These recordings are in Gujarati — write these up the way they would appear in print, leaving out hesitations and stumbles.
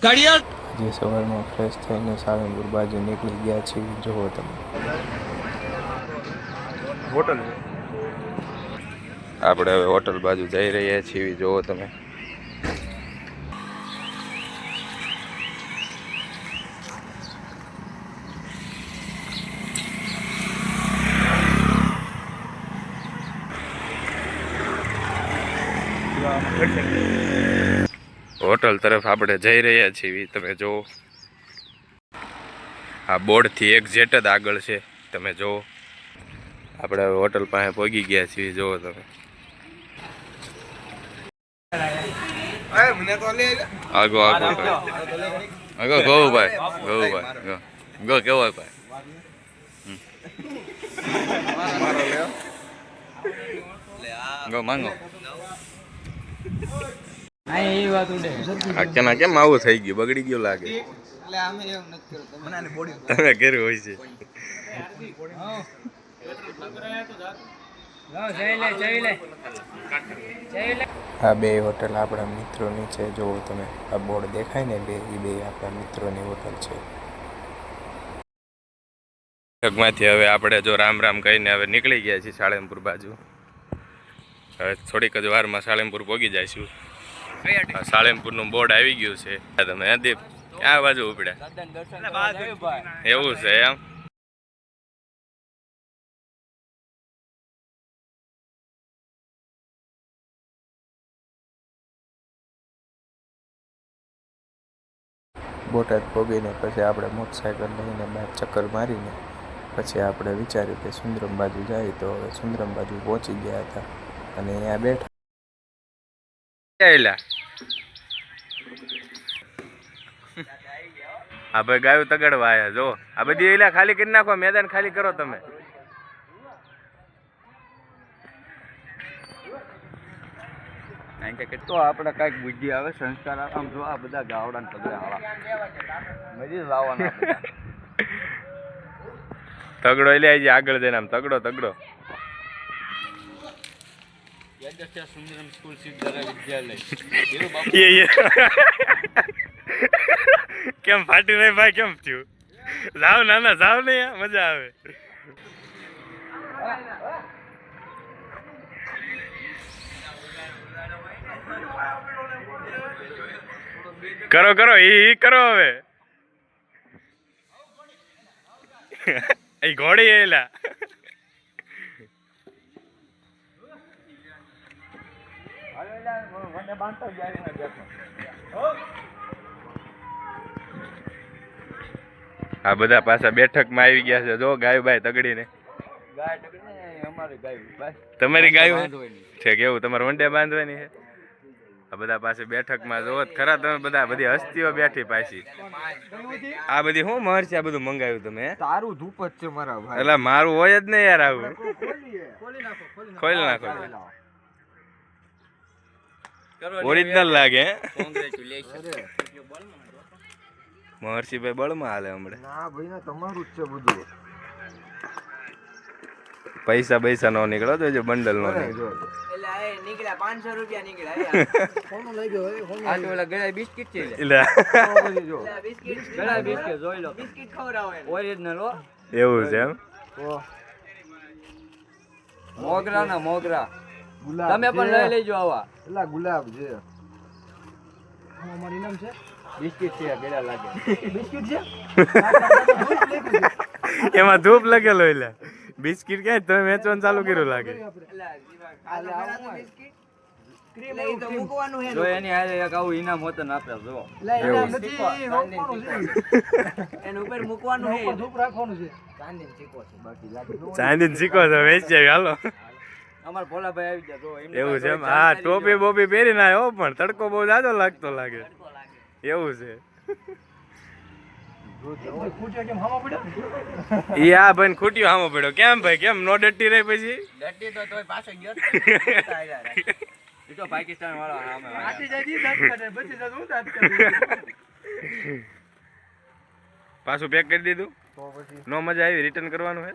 જે સવારમાં ફ્રેશ થઈને સાળંગપુર બાજુ નીકળી ગયા છે જોવો તમે હોટલ આપણે હવે હોટલ બાજુ જઈ રહ્યા છીએ જોવો તમે હોટલ તરફ આપણે જઈ રહ્યા છીએ તમે જો આ બોર્ડ થી એક્ઝેક્ટ જ આગળ છે તમે જો આપણે હોટલ પાસે પહોંચી ગયા છીએ જોવો તમે આગો આગો આગો ગૌભાઈ ગો કેવો ભાઈ ગો માંગો કેના કેમ આવું થઈ ગયું બગડી ગયું લાગે તમે કર્યું હોય છે આ બે હોટલ આપણા મિત્રોની છે જોવો તમે આ બોર્ડ દેખાય ને બે આપણા મિત્રોની હોટલ છે માંથી હવે આપણે જો રામ રામ કહીને હવે નીકળી ગયા છીએ સાળંગપુર બાજુ હવે થોડીક જ વારમાં સાળંગપુર પહોંચી જઈશું સાળંગપુરનું બોર્ડ આવી ગયું છે તમે દીપ ક્યાં બાજુ ઉપડ્યા એવું છે એમ બોટાદ પહોંચીને પછી આપણે મોટરસાઇકલ લઈને બહાર ચક્કર મારીને પછી આપણે વિચાર્યું કે સુંદરમ બાજુ જાય તો હવે સુંદરમ બાજુ પહોંચી ગયા હતા અને અહીંયા બેઠા આ ભાઈ ગાયું તગડવા આયા જો આ બધી એલા ખાલી કરી નાખો મેદાન ખાલી કરો તમે તો આપણે કઈક બુદ્ધિ આવે સંસ્કાર આવે આમ જો આ બધા ગાવડા તગડા મજી લાવવાના તગડો એટલે આવી આગળ જઈને આમ તગડો સુંદરમ સ્કૂલ સિદ્ધાર્થ વિદ્યાલય કેમ ફાટી રહી ભાઈ કેમ થયું જાવ નાના જાવ ને મજા આવે કરો ઈ કરો હવે એ ઘોડી એલા આ બધા પાછા બેઠકમાં આવી ગયા છે જો ગાયું બાય તગડીને તમારી ગાયું છે કેવું તમારે વંડે બાંધવાની છે આ બધા પાસે બેઠકમાં જોવો ખરા તમે બધા બધી હસ્તીઓ બેઠી પાછી આ બધી શું મહર્ષિ આ બધું મંગાવ્યું તમે તારું ધૂપ જ છે મારા ભાઈ એટલે મારું હોય જ નહીં યાર આવું ખોલી નાખો ઓરિજિનલ લાગે મહર્ષિભાઈ બળમાં હાલે હમણાં ના ભાઈ ના તમારું જ છે બધું પૈસા નો નીકળો તો જો બંડલ નો નીકળ્યા 500 રૂપિયા નીકળ્યા ફોન લઈ ગયો આ તો ઓલા ગળા બિસ્કિટ છે એટલે જો બિસ્કિટ ગળા બિસ્કિટ જોઈ લો બિસ્કિટ ખવડાવો એને ઓરિજિનલ હો એવું છે એમ મોગરા ના મોગરા તમે પણ લઈ લેજો આવા એલા ગુલાબ છે અમારું નામ છે બિસ્કિટ છે ગળા લાગે બિસ્કિટ છે એમાં ધૂપ લગેલો એટલે બિસ્કિટ ક્યાં તમે વેચવાનું ચાલુ કર્યું લાગે જો એની હારે એક આવું ઇનામ હોતન આપે જો એન ઉપર મૂકવાનું છે ધૂપ રાખવાનું છે ચાંદીનો સિક્કો છે બાકી લાગે ચાંદીનો સિક્કો તો વેચી આવી હાલો અમાર ભોલાભાઈ આવી ગયા જો એવું છે એમ હા ટોપી બોપી પહેરીને આવ્યો પણ તડકો બહુ જાજો લાગતો લાગે એવું છે ઈ આ ભાઈ ખૂટ્યો હામો પડ્યો કેમ ભાઈ કેમ નો ડટી રહી પછી ડટી તો તોય પાછો ગયો ઈ તો પાકિસ્તાન વાળો હામે આટી જાજી દાંત કાઢે બચી જાતો હું દાંત કાઢી પાછું પેક કરી દીધું તો પછી નો મજા આવી રિટર્ન કરવાનું હે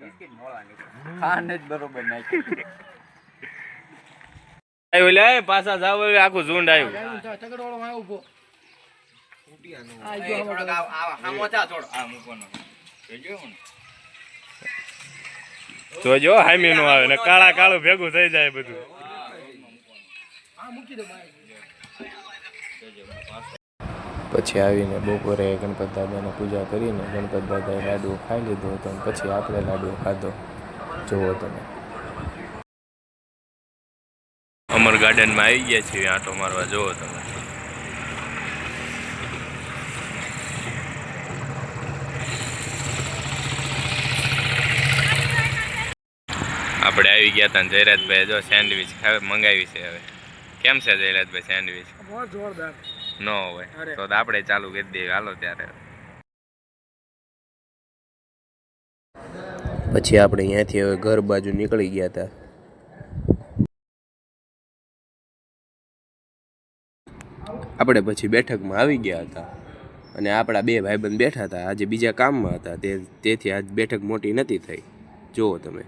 બિસ્કિટ મોળા નીકળ્યા ખાને જ બરોબર નાખી આવ્યું લે પાછા જાવ આખું ઝુંડ આવ્યું જોજો હામી નું આવે ને કાળા કાળું ભેગું થઈ જાય બધું. પછી આવીને બપોરે ગણપત દાદાને પૂજા કરીને ગણપત દાદાએ લાડવો ખાઈ લીધો હતો અને પછી આપણે લાડવો ખાધો. જુઓ તમે. અમર ગાર્ડનમાં આવી ગયા છીએ આંટો મારવા. જુઓ તમે. આપણે આવી ગયા હતા જયરાજભાઈ જો સેન્ડવિચ મંગાવી છે. હવે કેમ છે જયરાજભાઈ સેન્ડવિચ? જોરદાર ન હોય તો આપણે ચાલુ કરી દઈએ. હાલો ત્યારે. પછી આપણે અહીંયાથી હવે ઘર બાજુ નીકળી ગયા હતા. આપણે પછી બેઠકમાં આવી ગયા હતા અને આપણા બે ભાઈબંધ બેઠા હતા. આજે બીજા કામમાં હતા તેથી આજ બેઠક મોટી નથી થઈ. જુઓ તમે.